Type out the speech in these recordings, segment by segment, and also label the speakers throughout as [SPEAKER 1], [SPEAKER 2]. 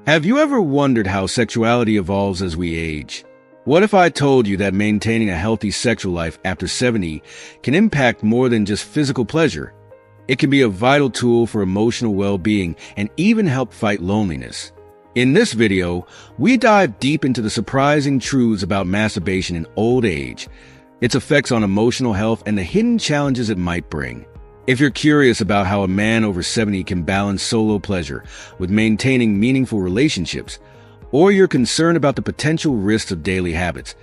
[SPEAKER 1] Have you ever wondered how sexuality evolves as we age? What if I told you that maintaining a healthy sexual life after 70 can impact more than just physical pleasure? It can be a vital tool for emotional well-being and even help fight loneliness. In this video, we dive deep into the surprising truths about masturbation in old age, its effects on emotional health, and the hidden challenges it might bring. If you're curious about how a man over 70 can balance solo pleasure with maintaining meaningful relationships, or you're concerned about the potential risks of daily habits,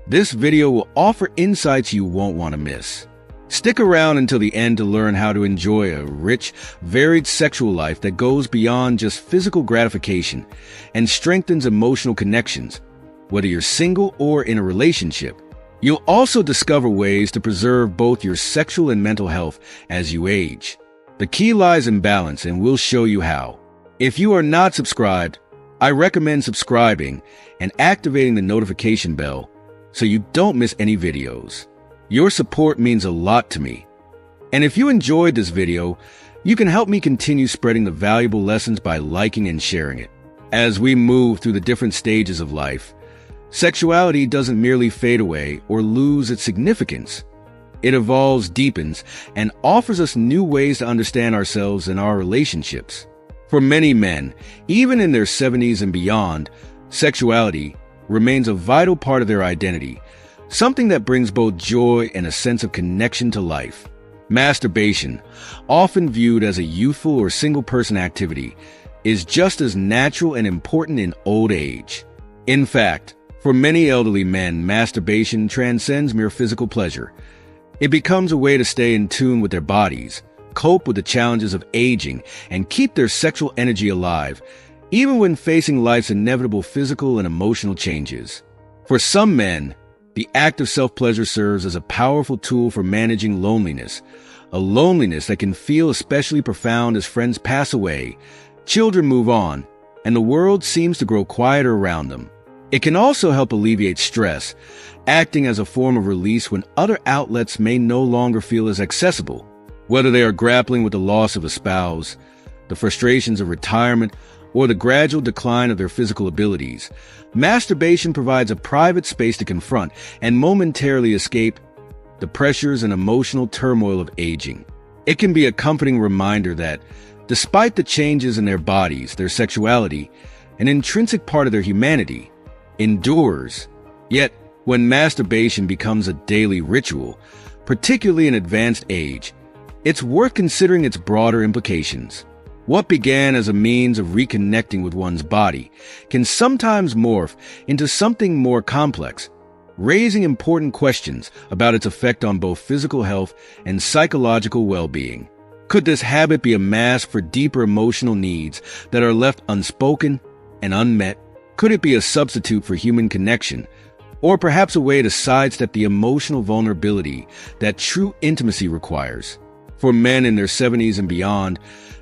[SPEAKER 1] this video will offer insights you won't want to miss. Stick around until the end to learn how to enjoy a rich, varied sexual life that goes beyond just physical gratification and strengthens emotional connections, whether you're single or in a relationship. You'll also discover ways to preserve both your sexual and mental health as you age. The key lies in balance, and we'll show you how. If you are not subscribed, I recommend subscribing and activating the notification bell so you don't miss any videos. Your support means a lot to me. And if you enjoyed this video, you can help me continue spreading the valuable lessons by liking and sharing it. As we move through the different stages of life, sexuality doesn't merely fade away or lose its significance. It evolves, deepens, and offers us new ways to understand ourselves and our relationships. For many men, even in their 70s and beyond, sexuality remains a vital part of their identity, something that brings both joy and a sense of connection to life. Masturbation, often viewed as a youthful or single-person activity, is just as natural and important in old age. In fact, for many elderly men, masturbation transcends mere physical pleasure. It becomes a way to stay in tune with their bodies, cope with the challenges of aging, and keep their sexual energy alive, even when facing life's inevitable physical and emotional changes. For some men, the act of self-pleasure serves as a powerful tool for managing loneliness, a loneliness that can feel especially profound as friends pass away, children move on, and the world seems to grow quieter around them. It can also help alleviate stress, acting as a form of release when other outlets may no longer feel as accessible. Whether they are grappling with the loss of a spouse, the frustrations of retirement, or the gradual decline of their physical abilities, masturbation provides a private space to confront and momentarily escape the pressures and emotional turmoil of aging. It can be a comforting reminder that, despite the changes in their bodies, their sexuality, an intrinsic part of their humanity, endures. Yet, when masturbation becomes a daily ritual, particularly in advanced age, it's worth considering its broader implications. What began as a means of reconnecting with one's body can sometimes morph into something more complex, raising important questions about its effect on both physical health and psychological well-being. Could this habit be a mask for deeper emotional needs that are left unspoken and unmet? Could it be a substitute for human connection, or perhaps a way to sidestep the emotional vulnerability that true intimacy requires? For men in their 70s and beyond,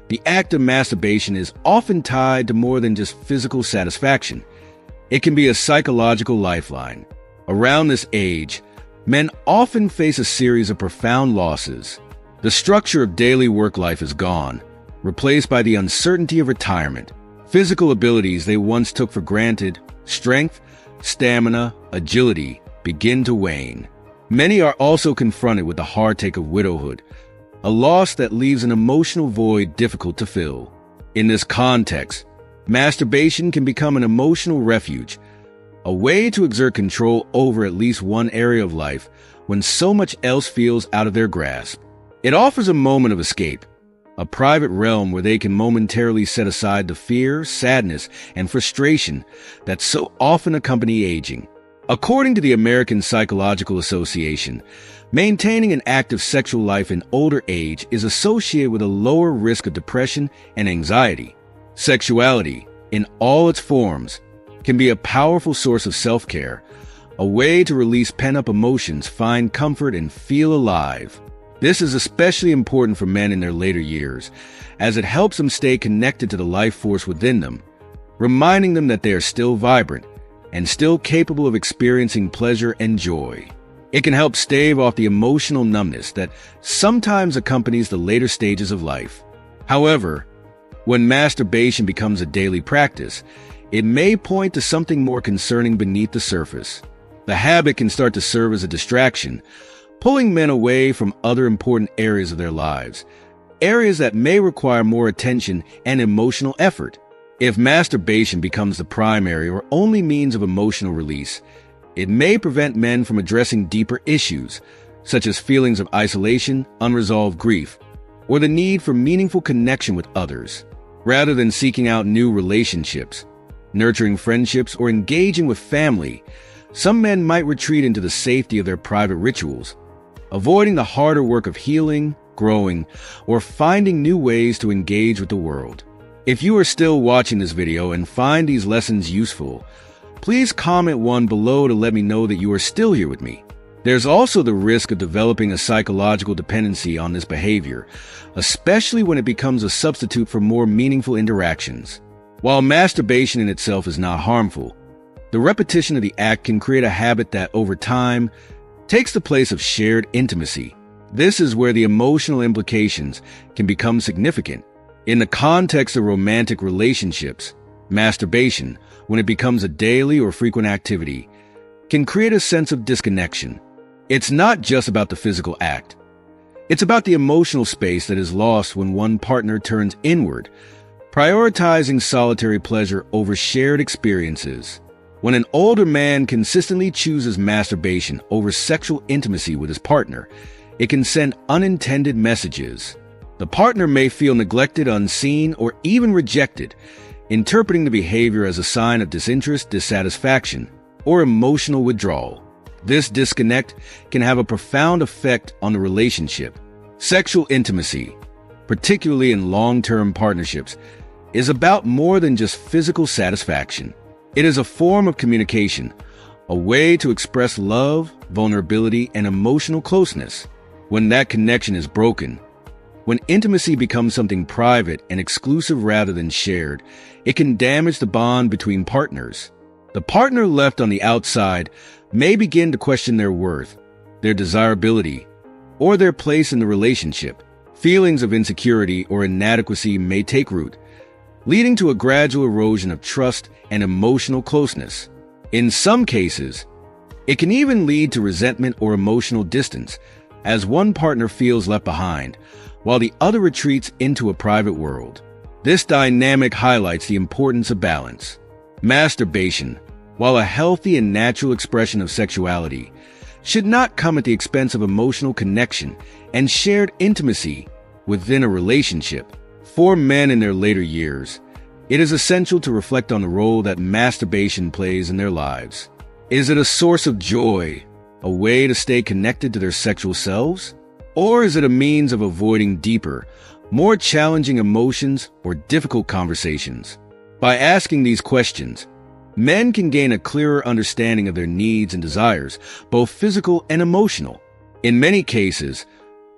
[SPEAKER 1] the act of masturbation is often tied to more than just physical satisfaction. It can be a psychological lifeline. Around this age, men often face a series of profound losses. The structure of daily work life is gone, replaced by the uncertainty of retirement. Physical abilities they once took for granted, strength, stamina, agility, begin to wane. Many are also confronted with the heartache of widowhood, a loss that leaves an emotional void difficult to fill. In this context, masturbation can become an emotional refuge, a way to exert control over at least one area of life when so much else feels out of their grasp. It offers a moment of escape, a private realm where they can momentarily set aside the fear, sadness, and frustration that so often accompany aging. According to the American Psychological Association, maintaining an active sexual life in older age is associated with a lower risk of depression and anxiety. Sexuality, in all its forms, can be a powerful source of self-care, a way to release pent-up emotions, find comfort, and feel alive. This is especially important for men in their later years, as it helps them stay connected to the life force within them, reminding them that they are still vibrant and still capable of experiencing pleasure and joy. It can help stave off the emotional numbness that sometimes accompanies the later stages of life. However, When masturbation becomes a daily practice, it may point to something more concerning beneath the surface. The habit can start to serve as a distraction, pulling men away from other important areas of their lives, areas that may require more attention and emotional effort. If masturbation becomes the primary or only means of emotional release, it may prevent men from addressing deeper issues, such as feelings of isolation, unresolved grief, or the need for meaningful connection with others. Rather than seeking out new relationships, nurturing friendships, or engaging with family, some men might retreat into the safety of their private rituals, avoiding the harder work of healing, growing, or finding new ways to engage with the world. If you are still watching this video and find these lessons useful, please comment one below to let me know that you are still here with me. There's also the risk of developing a psychological dependency on this behavior, especially when it becomes a substitute for more meaningful interactions. While masturbation in itself is not harmful, the repetition of the act can create a habit that, over time, takes the place of shared intimacy. This is where the emotional implications can become significant. In the context of romantic relationships, masturbation, when it becomes a daily or frequent activity, can create a sense of disconnection. It's not just about the physical act. It's about the emotional space that is lost when one partner turns inward, prioritizing solitary pleasure over shared experiences. When an older man consistently chooses masturbation over sexual intimacy with his partner, it can send unintended messages. The partner may feel neglected, unseen, or even rejected, interpreting the behavior as a sign of disinterest, dissatisfaction, or emotional withdrawal. This disconnect can have a profound effect on the relationship. Sexual intimacy, particularly in long-term partnerships, is about more than just physical satisfaction. It is a form of communication, a way to express love, vulnerability, and emotional closeness. When that connection is broken, when intimacy becomes something private and exclusive rather than shared, it can damage the bond between partners. The partner left on the outside may begin to question their worth, their desirability, or their place in the relationship. Feelings of insecurity or inadequacy may take root, leading to a gradual erosion of trust and emotional closeness. In some cases, it can even lead to resentment or emotional distance, as one partner feels left behind, while the other retreats into a private world. This dynamic highlights the importance of balance. Masturbation, while a healthy and natural expression of sexuality, should not come at the expense of emotional connection and shared intimacy within a relationship. For men in their later years, it is essential to reflect on the role that masturbation plays in their lives. Is it a source of joy, a way to stay connected to their sexual selves? Or is it a means of avoiding deeper, more challenging emotions or difficult conversations? By asking these questions, men can gain a clearer understanding of their needs and desires, both physical and emotional. In many cases,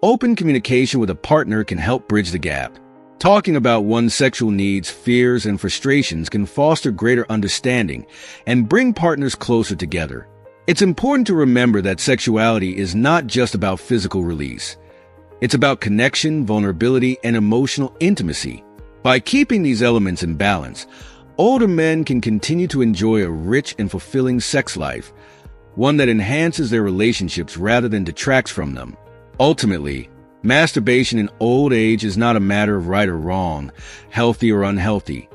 [SPEAKER 1] open communication with a partner can help bridge the gap. Talking about one's sexual needs, fears, and frustrations can foster greater understanding and bring partners closer together. It's important to remember that sexuality is not just about physical release. It's about connection, vulnerability, and emotional intimacy. By keeping these elements in balance, older men can continue to enjoy a rich and fulfilling sex life, one that enhances their relationships rather than detracts from them. Ultimately, masturbation in old age is not a matter of right or wrong, healthy or unhealthy.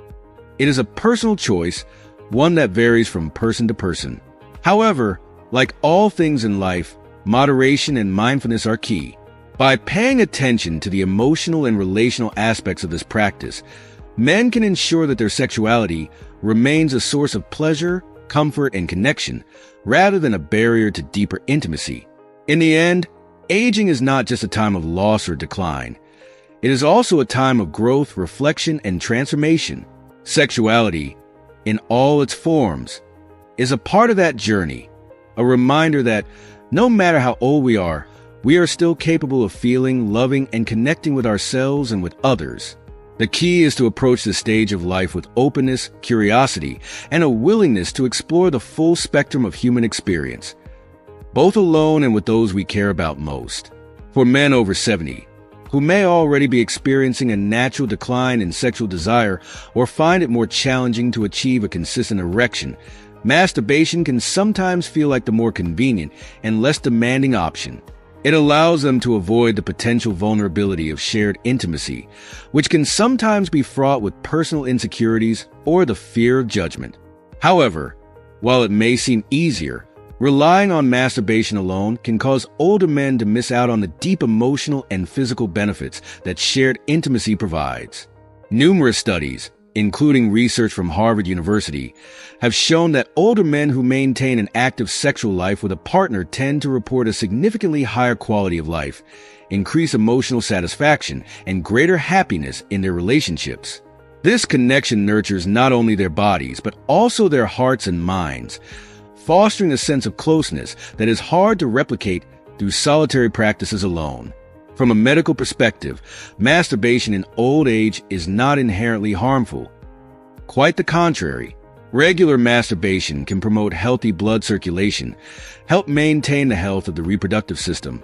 [SPEAKER 1] It is a personal choice, one that varies from person to person. However, like all things in life, moderation and mindfulness are key. By paying attention to the emotional and relational aspects of this practice, men can ensure that their sexuality remains a source of pleasure, comfort, and connection, rather than a barrier to deeper intimacy. In the end, aging is not just a time of loss or decline. It is also a time of growth, reflection, and transformation. Sexuality, in all its forms, is a part of that journey, a reminder that no matter how old we are still capable of feeling, loving, and connecting with ourselves and with others. The key is to approach this stage of life with openness, curiosity, and a willingness to explore the full spectrum of human experience, both alone and with those we care about most. For men over 70, who may already be experiencing a natural decline in sexual desire or find it more challenging to achieve a consistent erection, masturbation can sometimes feel like the more convenient and less demanding option. It allows them to avoid the potential vulnerability of shared intimacy, which can sometimes be fraught with personal insecurities or the fear of judgment. However, while it may seem easier, relying on masturbation alone can cause older men to miss out on the deep emotional and physical benefits that shared intimacy provides. Numerous studies, including research from Harvard University, have shown that older men who maintain an active sexual life with a partner tend to report a significantly higher quality of life, increased emotional satisfaction, and greater happiness in their relationships. This connection nurtures not only their bodies, but also their hearts and minds, fostering a sense of closeness that is hard to replicate through solitary practices alone. From a medical perspective, masturbation in old age is not inherently harmful. Quite the contrary. Regular masturbation can promote healthy blood circulation, help maintain the health of the reproductive system,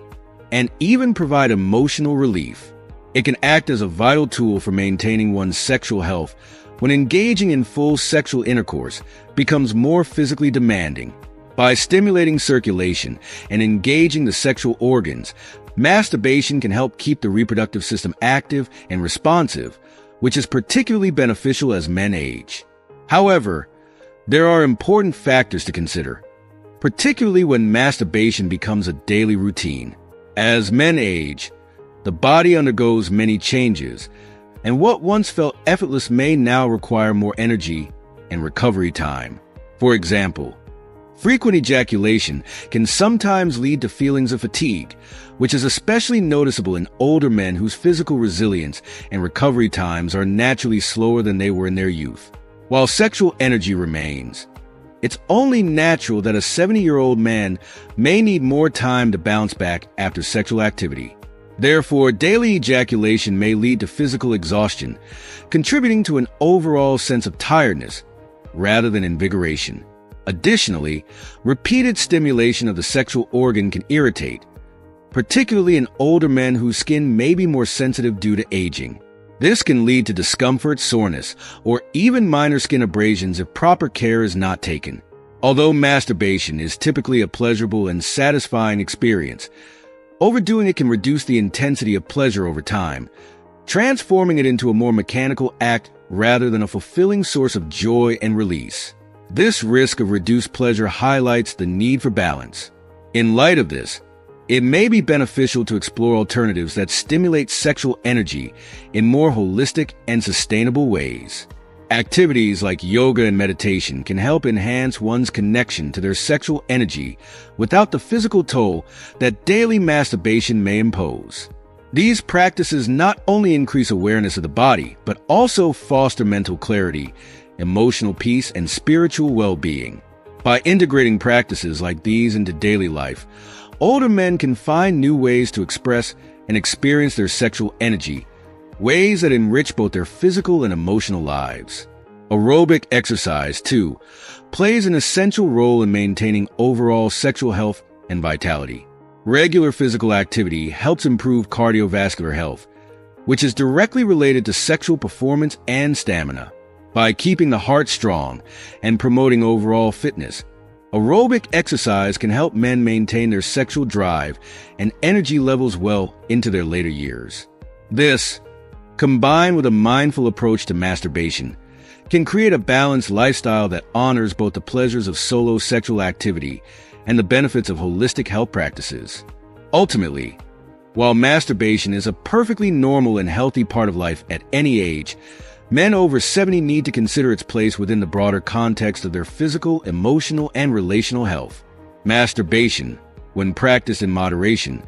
[SPEAKER 1] and even provide emotional relief. It can act as a vital tool for maintaining one's sexual health when engaging in full sexual intercourse becomes more physically demanding. By stimulating circulation and engaging the sexual organs, masturbation can help keep the reproductive system active and responsive, which is particularly beneficial as men age. However, there are important factors to consider, particularly when masturbation becomes a daily routine. As men age, the body undergoes many changes, and what once felt effortless may now require more energy and recovery time. For example, frequent ejaculation can sometimes lead to feelings of fatigue, which is especially noticeable in older men whose physical resilience and recovery times are naturally slower than they were in their youth. While sexual energy remains, it's only natural that a 70-year-old man may need more time to bounce back after sexual activity. Therefore, daily ejaculation may lead to physical exhaustion, contributing to an overall sense of tiredness rather than invigoration. Additionally, repeated stimulation of the sexual organ can irritate, particularly in older men whose skin may be more sensitive due to aging. This can lead to discomfort, soreness, or even minor skin abrasions if proper care is not taken. Although masturbation is typically a pleasurable and satisfying experience, overdoing it can reduce the intensity of pleasure over time, transforming it into a more mechanical act rather than a fulfilling source of joy and release. This risk of reduced pleasure highlights the need for balance. In light of this, it may be beneficial to explore alternatives that stimulate sexual energy in more holistic and sustainable ways. Activities like yoga and meditation can help enhance one's connection to their sexual energy without the physical toll that daily masturbation may impose. These practices not only increase awareness of the body, but also foster mental clarity, emotional peace, and spiritual well-being. By integrating practices like these into daily life, older men can find new ways to express and experience their sexual energy, ways that enrich both their physical and emotional lives. Aerobic exercise, too, plays an essential role in maintaining overall sexual health and vitality. Regular physical activity helps improve cardiovascular health, which is directly related to sexual performance and stamina. By keeping the heart strong and promoting overall fitness, aerobic exercise can help men maintain their sexual drive and energy levels well into their later years. This, combined with a mindful approach to masturbation, can create a balanced lifestyle that honors both the pleasures of solo sexual activity and the benefits of holistic health practices. Ultimately, while masturbation is a perfectly normal and healthy part of life at any age, men over 70 need to consider its place within the broader context of their physical, emotional, and relational health. Masturbation, when practiced in moderation,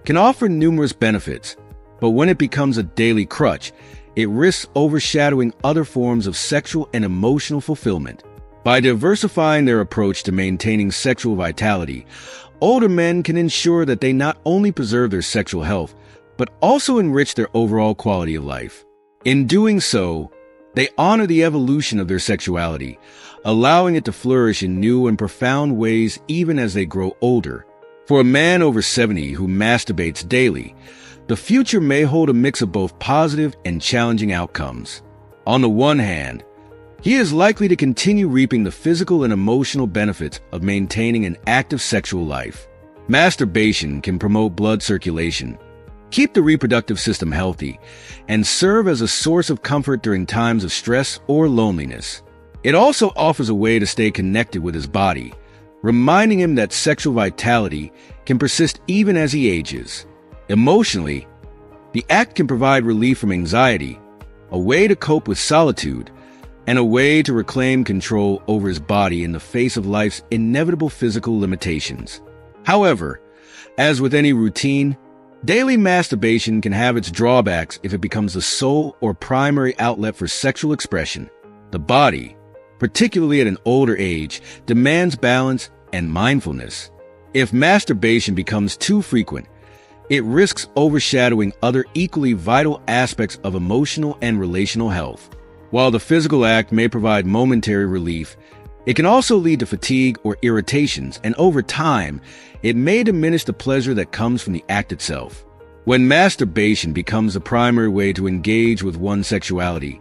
[SPEAKER 1] can offer numerous benefits, but when it becomes a daily crutch, it risks overshadowing other forms of sexual and emotional fulfillment. By diversifying their approach to maintaining sexual vitality, older men can ensure that they not only preserve their sexual health, but also enrich their overall quality of life. In doing so, they honor the evolution of their sexuality, allowing it to flourish in new and profound ways even as they grow older. For a man over 70 who masturbates daily, The future may hold a mix of both positive and challenging outcomes. On the one hand, he is likely to continue reaping the physical and emotional benefits of maintaining an active sexual life. Masturbation can promote blood circulation, keep the reproductive system healthy, and serve as a source of comfort during times of stress or loneliness. It also offers a way to stay connected with his body, reminding him that sexual vitality can persist even as he ages. Emotionally, the act can provide relief from anxiety, a way to cope with solitude, and a way to reclaim control over his body in the face of life's inevitable physical limitations. However, as with any routine, daily masturbation can have its drawbacks if it becomes the sole or primary outlet for sexual expression. The body, particularly at an older age, demands balance and mindfulness. If masturbation becomes too frequent, it risks overshadowing other equally vital aspects of emotional and relational health. While the physical act may provide momentary relief, it can also lead to fatigue or irritations, and over time, it may diminish the pleasure that comes from the act itself. When masturbation becomes the primary way to engage with one's sexuality,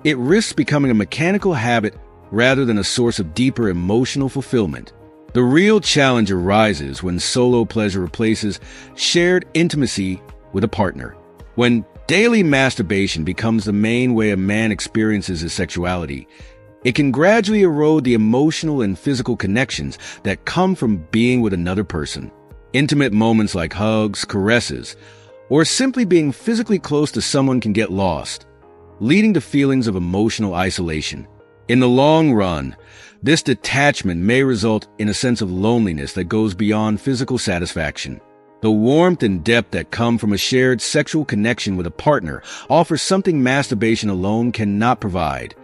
[SPEAKER 1] it risks becoming a mechanical habit rather than a source of deeper emotional fulfillment. The real challenge arises when solo pleasure replaces shared intimacy with a partner. When daily masturbation becomes the main way a man experiences his sexuality, it can gradually erode the emotional and physical connections that come from being with another person. Intimate moments like hugs, caresses, or simply being physically close to someone can get lost, leading to feelings of emotional isolation. In the long run, this detachment may result in a sense of loneliness that goes beyond physical satisfaction. The warmth and depth that come from a shared sexual connection with a partner offers something masturbation alone cannot provide: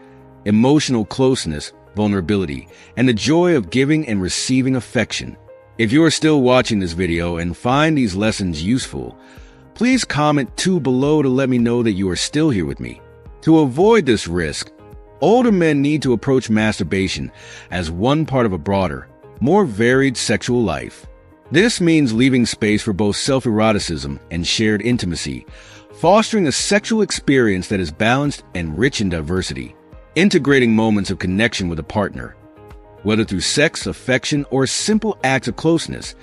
[SPEAKER 1] emotional closeness, vulnerability, and the joy of giving and receiving affection. If you are still watching this video and find these lessons useful, please comment 2 below to let me know that you are still here with me. To avoid this risk, older men need to approach masturbation as one part of a broader, more varied sexual life. This means leaving space for both self-eroticism and shared intimacy, fostering a sexual experience that is balanced and rich in diversity. Integrating moments of connection with a partner, whether through sex, affection, or simple acts of closeness,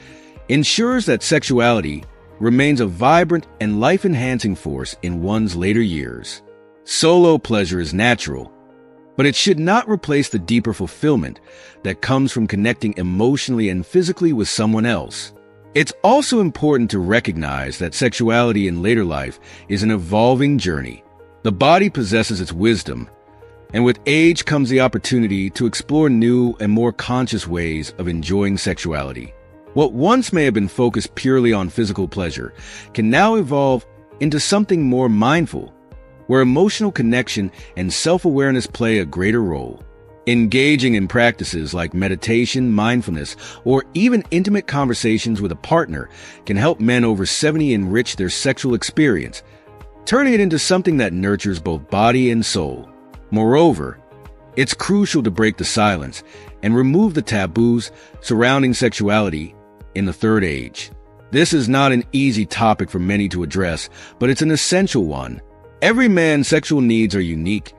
[SPEAKER 1] ensures that sexuality remains a vibrant and life-enhancing force in one's later years. Solo pleasure is natural, but it should not replace the deeper fulfillment that comes from connecting emotionally and physically with someone else. It's also important to recognize that sexuality in later life is an evolving journey. The body possesses its wisdom, and with age comes the opportunity to explore new and more conscious ways of enjoying sexuality. What once may have been focused purely on physical pleasure can now evolve into something more mindful, where emotional connection and self-awareness play a greater role. Engaging in practices like meditation, mindfulness, or even intimate conversations with a partner can help men over 70 enrich their sexual experience, turning it into something that nurtures both body and soul. Moreover, it's crucial to break the silence and remove the taboos surrounding sexuality in the third age. This is not an easy topic for many to address, but it's an essential one. Every man's sexual needs are unique,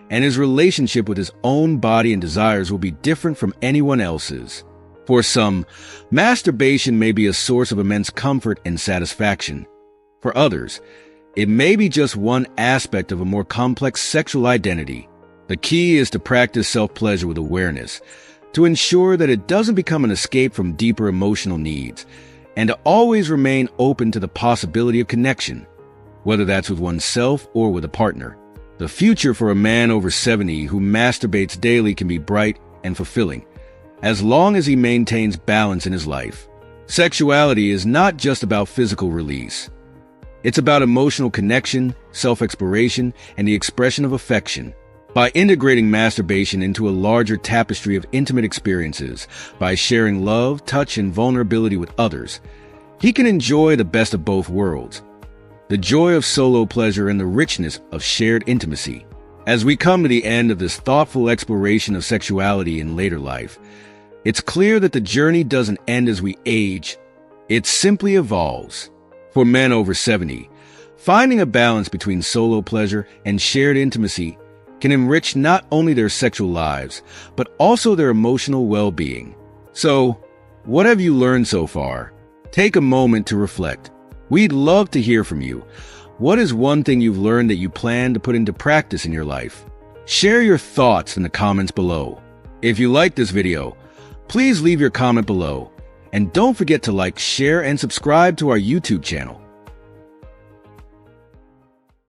[SPEAKER 1] and his relationship with his own body and desires will be different from anyone else's. For some, masturbation may be a source of immense comfort and satisfaction. For others, it may be just one aspect of a more complex sexual identity. The key is to practice self-pleasure with awareness, to ensure that it doesn't become an escape from deeper emotional needs, and to always remain open to the possibility of connection, whether that's with oneself or with a partner. The future for a man over 70 who masturbates daily can be bright and fulfilling, as long as he maintains balance in his life. Sexuality is not just about physical release. It's about emotional connection, self-exploration, and the expression of affection. By integrating masturbation into a larger tapestry of intimate experiences, by sharing love, touch, and vulnerability with others, he can enjoy the best of both worlds: the joy of solo pleasure and the richness of shared intimacy. As we come to the end of this thoughtful exploration of sexuality in later life, it's clear that the journey doesn't end as we age. It simply evolves. For men over 70, finding a balance between solo pleasure and shared intimacy can enrich not only their sexual lives, but also their emotional well-being. So, what have you learned so far? Take a moment to reflect. We'd love to hear from you. What is one thing you've learned that you plan to put into practice in your life? Share your thoughts in the comments below. If you like this video, please leave your comment below. And don't forget to like, share, and subscribe to our YouTube channel.